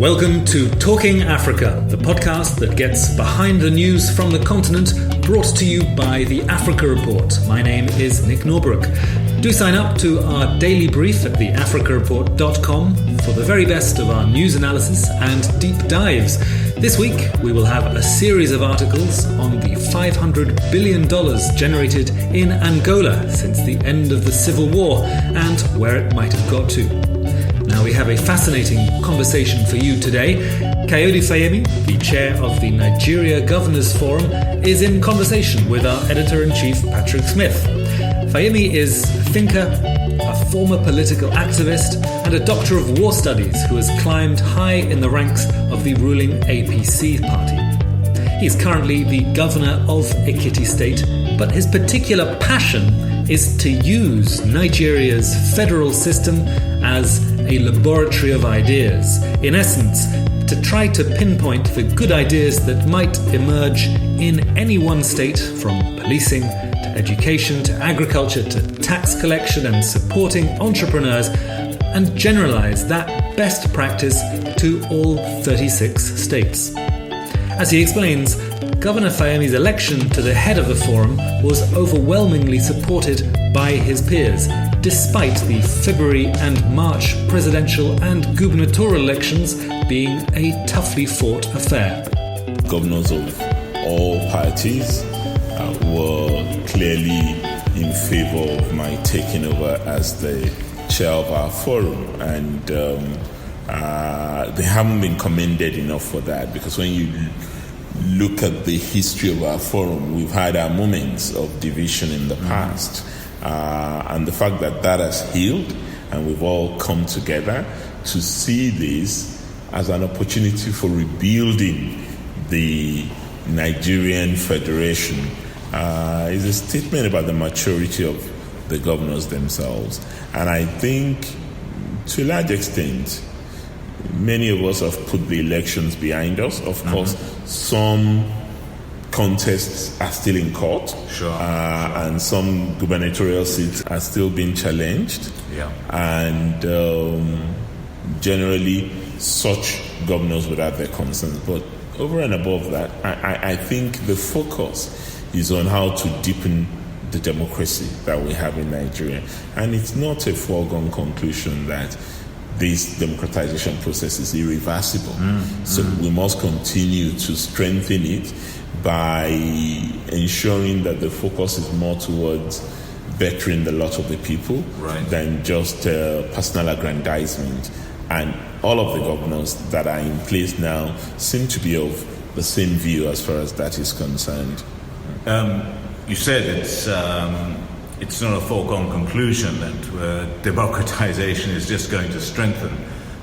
Welcome to Talking Africa, the podcast that gets behind the news from the continent, brought to you by the Africa Report. My name is Nick Norbrook. Do sign up to our daily brief at theafricareport.com for the very best of our news analysis and deep dives. This week, we will have a series of articles on the $500 billion generated in Angola since the end of the Civil War and where it might have got to. Now, we have a fascinating conversation for you today. Kayode Fayemi, the chair of the Nigeria Governors Forum, is in conversation with our editor-in-chief, Patrick Smith. Fayemi is a thinker, a former political activist, and a doctor of war studies who has climbed high in the ranks of the ruling APC party. He is currently the governor of Ekiti State, but his particular passion is to use Nigeria's federal system as a laboratory of ideas. In essence, to try to pinpoint the good ideas that might emerge in any one state, from policing to education to agriculture to tax collection and supporting entrepreneurs, and generalise that best practice to all 36 states. As he explains, Governor Fayemi's election to the head of the forum was overwhelmingly supported by his peers, despite the February and March presidential and gubernatorial elections being a toughly fought affair. Governors of all parties were clearly in favour of my taking over as the chair of our forum, and they haven't been commended enough for that, because when you look at the history of our forum, we've had our moments of division in the past, and the fact that that has healed and we've all come together to see this as an opportunity for rebuilding the Nigerian Federation is a statement about the maturity of the governors themselves. And I think to a large extent, many of us have put the elections behind us. Of course, some contests are still in court, and some gubernatorial seats are still being challenged. And generally, such governors would have their concerns. But over and above that, I think the focus is on how to deepen the democracy that we have in Nigeria. And it's not a foregone conclusion that this democratization process is irreversible. So we must continue to strengthen it by ensuring that the focus is more towards bettering the lot of the people than just personal aggrandizement. And all of the governors that are in place now seem to be of the same view as far as that is concerned. You said it's not a foregone conclusion that democratization is just going to strengthen.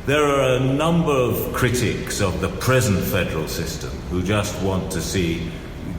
There are a number of critics of the present federal system who just want to see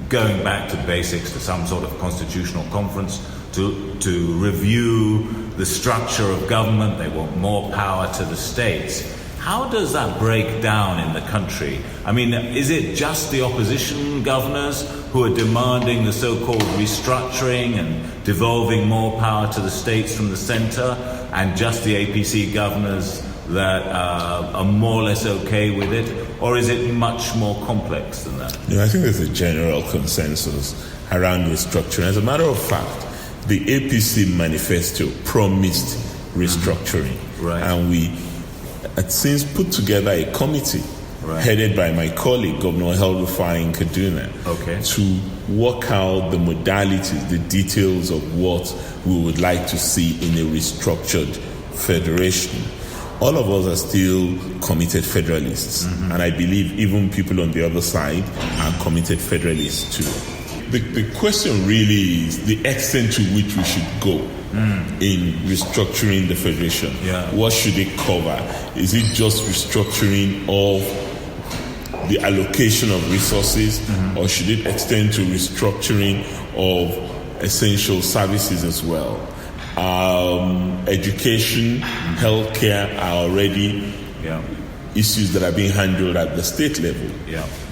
going back to basics, to some sort of constitutional conference, to review the structure of government. They want more power to the states. How does that break down in the country? I mean, is it just the opposition governors who are demanding the so-called restructuring and devolving more power to the states from the centre, and just the APC governors that are more or less okay with it? Or is it much more complex than that? I think there's a general consensus around restructuring. As a matter of fact, the APC manifesto promised restructuring. And we had since put together a committee headed by my colleague, Governor of Ekiti State in Kaduna, to work out the modalities, the details of what we would like to see in a restructured federation. All of us are still committed federalists, and I believe even people on the other side are committed federalists too. The question really is the extent to which we should go in restructuring the federation. What should it cover? Is it just restructuring of the allocation of resources, or should it extend to restructuring of essential services as well? Education, healthcare are already issues that are being handled at the state level,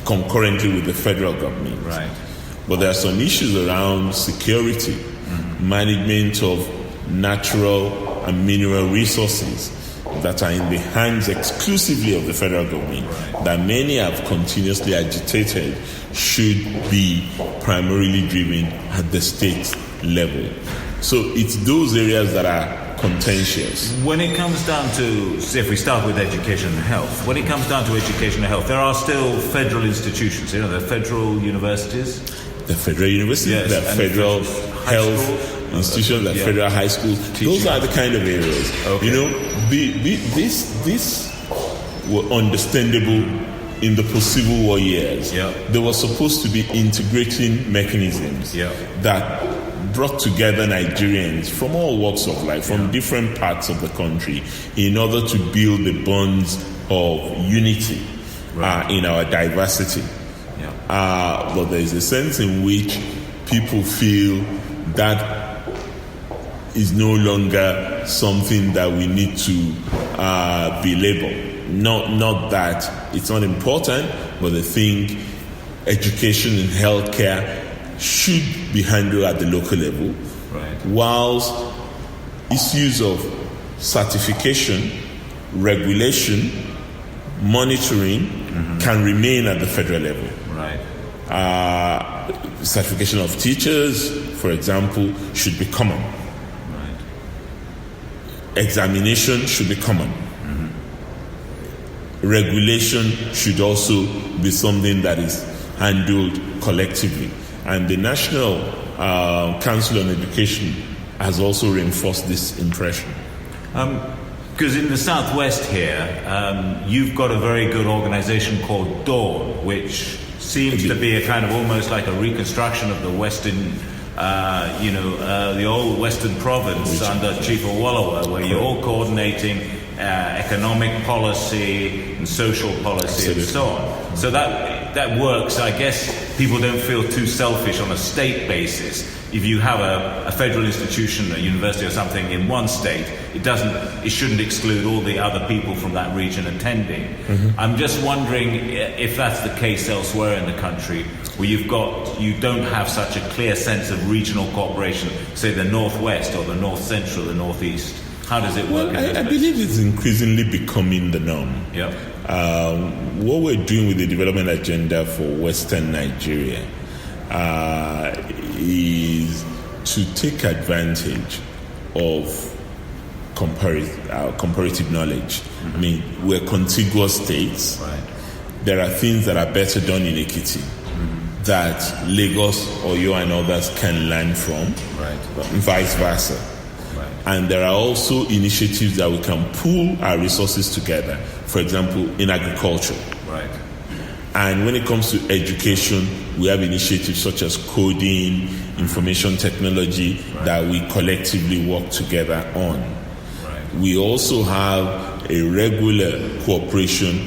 concurrently with the federal government. But there are some issues around security, management of natural and mineral resources, that are in the hands exclusively of the federal government, that many have continuously agitated, should be primarily driven at the state level. So it's those areas that are contentious. When it comes down to, say, if we start with education and health, when it comes down to education and health, there are still federal institutions, there are federal universities. The federal university, yes, the federal health institutions, the federal high school. Those are the kind of areas. Okay. This were understandable in the post-Civil War years. Yeah. There was supposed to be integrating mechanisms that brought together Nigerians from all walks of life, from different parts of the country, in order to build the bonds of unity in our diversity. But there is a sense in which people feel that is no longer something that we need to belabor. Not that it's not important, but I think education and healthcare should be handled at the local level, whilst issues of certification, regulation, monitoring can remain at the federal level. Certification of teachers, for example, should be common. Examination should be common. Regulation should also be something that is handled collectively. And the National Council on Education has also reinforced this impression. Because in the southwest here, you've got a very good organization called Dawn, which seems to be a kind of almost like a reconstruction of the Western, the old Western province under Chief Awolowo, where you're all coordinating economic policy and social policy and so on. So that works. I guess people don't feel too selfish on a state basis. If you have a federal institution, a university or something in one state, it shouldn't exclude all the other people from that region attending. I'm just wondering if that's the case elsewhere in the country, where you don't have such a clear sense of regional cooperation, say the Northwest or the North Central, the Northeast. How does it work? I believe it's increasingly becoming the norm. What we're doing with the development agenda for Western Nigeria is to take advantage of comparative knowledge. I mean, we're contiguous states. There are things that are better done in Ekiti that Lagos, Oyo, and others can learn from, and vice versa. And there are also initiatives that we can pool our resources together, for example, in agriculture. And when it comes to education, we have initiatives such as coding, information technology that we collectively work together on. We also have a regular cooperation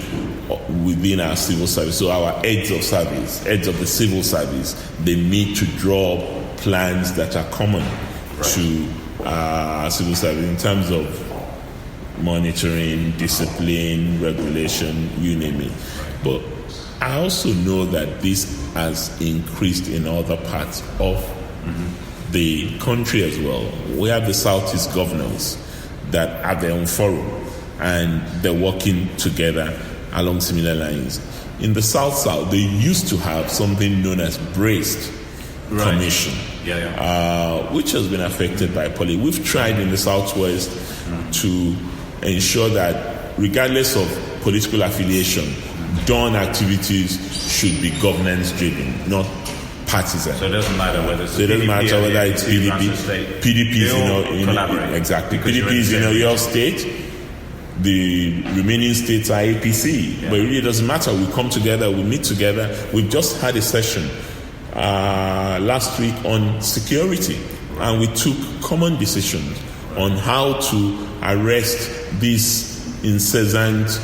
within our civil service. So our heads of the civil service, they meet to draw plans that are common to civil service in terms of monitoring, discipline, regulation, you name it. But I also know that this has increased in other parts of the country as well. We have the Southeast governors that have their own forum, and they're working together along similar lines. In the South, they used to have something known as Braced Commission, which has been affected by politics. We've tried in the Southwest to ensure that, regardless of political affiliation, Dawn activities should be governance-driven, not partisan. So it doesn't matter whether it's PDP. PDP is PDP is in your state. The remaining states are APC, but it really doesn't matter. We come together, we meet together. We've just had a session last week on security, and we took common decisions on how to arrest this incessant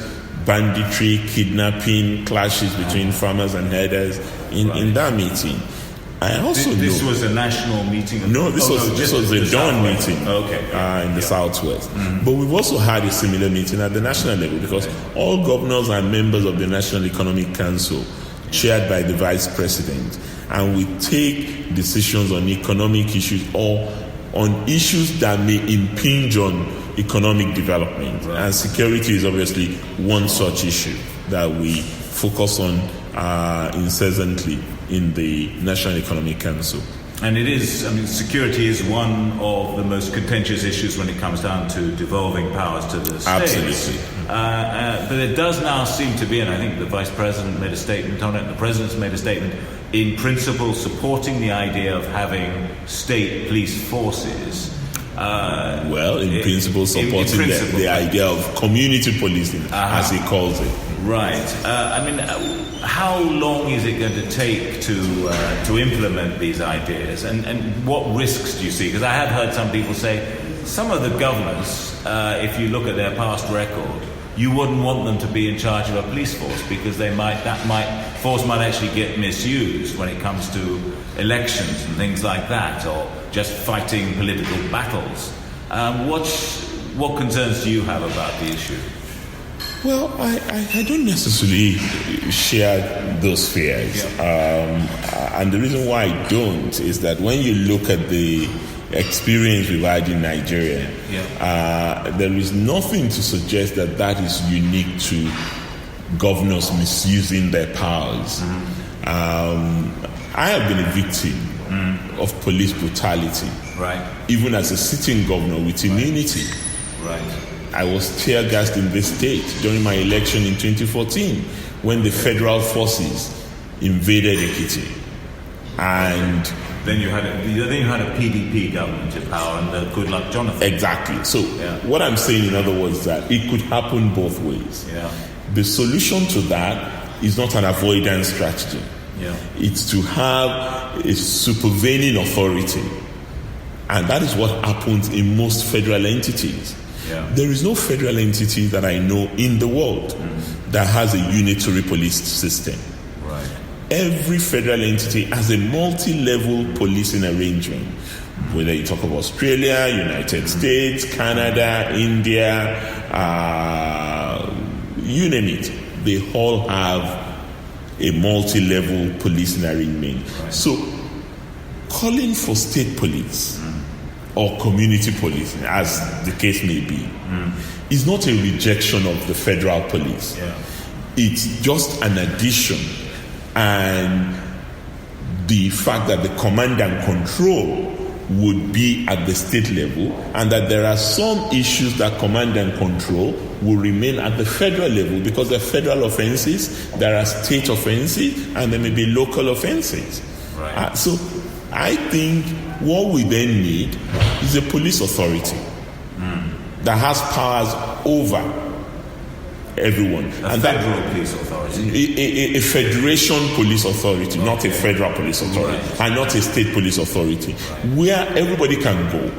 banditry, kidnapping, clashes between farmers and herders in that meeting. I also this was a national meeting? No, this was a Dawn meeting in the Southwest. But we've also had a similar meeting at the national level, because all governors are members of the National Economic Council, chaired by the Vice President, and we take decisions on economic issues or on issues that may impinge on economic development. Right. And security is obviously one such issue that we focus on incessantly in the National Economic Council. And it is, security is one of the most contentious issues when it comes down to devolving powers to the states. Absolutely. But it does now seem to be, and I think the Vice President made a statement on it, and the President's made a statement, in principle supporting the idea of having state police forces. In principle, supporting the idea of community policing, as he calls it. Right. How long is it going to take to implement these ideas, and what risks do you see? Because I have heard some people say some of the governors, if you look at their past record, you wouldn't want them to be in charge of a police force because force might actually get misused when it comes to elections and things like that, or just fighting political battles. What concerns do you have about the issue? Well, I don't necessarily share those fears. Yeah. And the reason why I don't is that when you look at the experience we've had in Nigeria, there is nothing to suggest that is unique to governors misusing their powers. I have been a victim of police brutality, right? Even as a sitting governor with immunity. Right. I was tear gassed in this state during my election in 2014 when the federal forces invaded Ekiti. And then you had a PDP government in power and good luck, Jonathan. Exactly. So what I'm saying, in other words, that it could happen both ways. Yeah. The solution to that is not an avoidance strategy. Yeah. It's to have a supervening authority. And that is what happens in most federal entities. Yeah. There is no federal entity that I know in the world that has a unitary police system. Right. Every federal entity has a multi-level policing arrangement. Whether you talk of Australia, United States, Canada, India, you name it, they all have a multi-level policing arrangement. Right. So calling for state police or community policing, as the case may be, is not a rejection of the federal police. Yeah. It's just an addition. And the fact that the command and control would be at the state level, and that there are some issues that command and control will remain at the federal level because they're federal offenses, there are state offenses, and there may be local offenses. Right. So I think what we then need is a police authority that has powers over everyone. A federal police authority. A federation police authority, not a federal police authority, and not a state police authority, where everybody can go,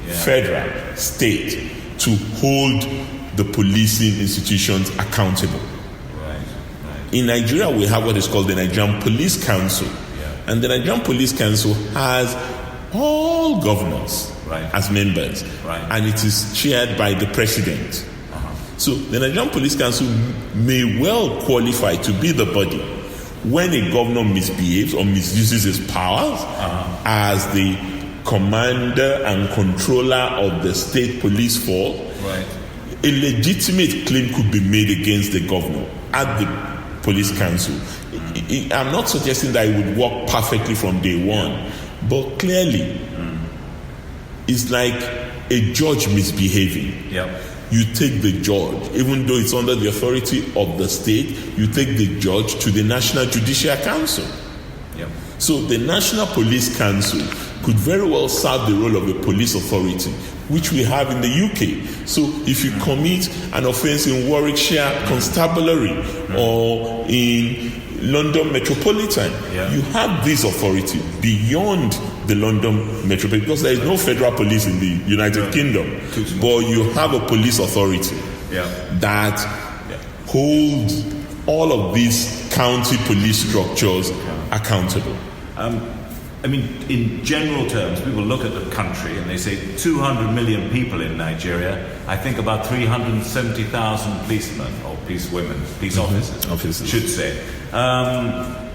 federal, state, to hold the policing institutions accountable. In Nigeria, we have what is called the Nigerian Police Council. And the Nigerian Police Council has all governors as members. And it is chaired by the president. So the Nigerian Police Council may well qualify to be the body when a governor misbehaves or misuses his powers as the commander and controller of the state police force. A legitimate claim could be made against the governor at the police council. I'm not suggesting that it would work perfectly from day one, but clearly it's like a judge misbehaving. You take the judge, even though it's under the authority of the state, you take the judge to the National Judicial Council. So the National Police Council could very well serve the role of a police authority, which we have in the UK. So if you commit an offence in Warwickshire Constabulary or in London Metropolitan, you have this authority beyond the London Metropolitan, because there is no federal police in the United Kingdom, but you have a police authority that holds all of these county police structures accountable. In general terms, people look at the country and they say 200 million people in Nigeria. I think about 370,000 policemen or policewomen, police officers, should say.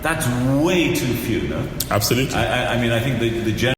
That's way too few, no? Absolutely. I think the general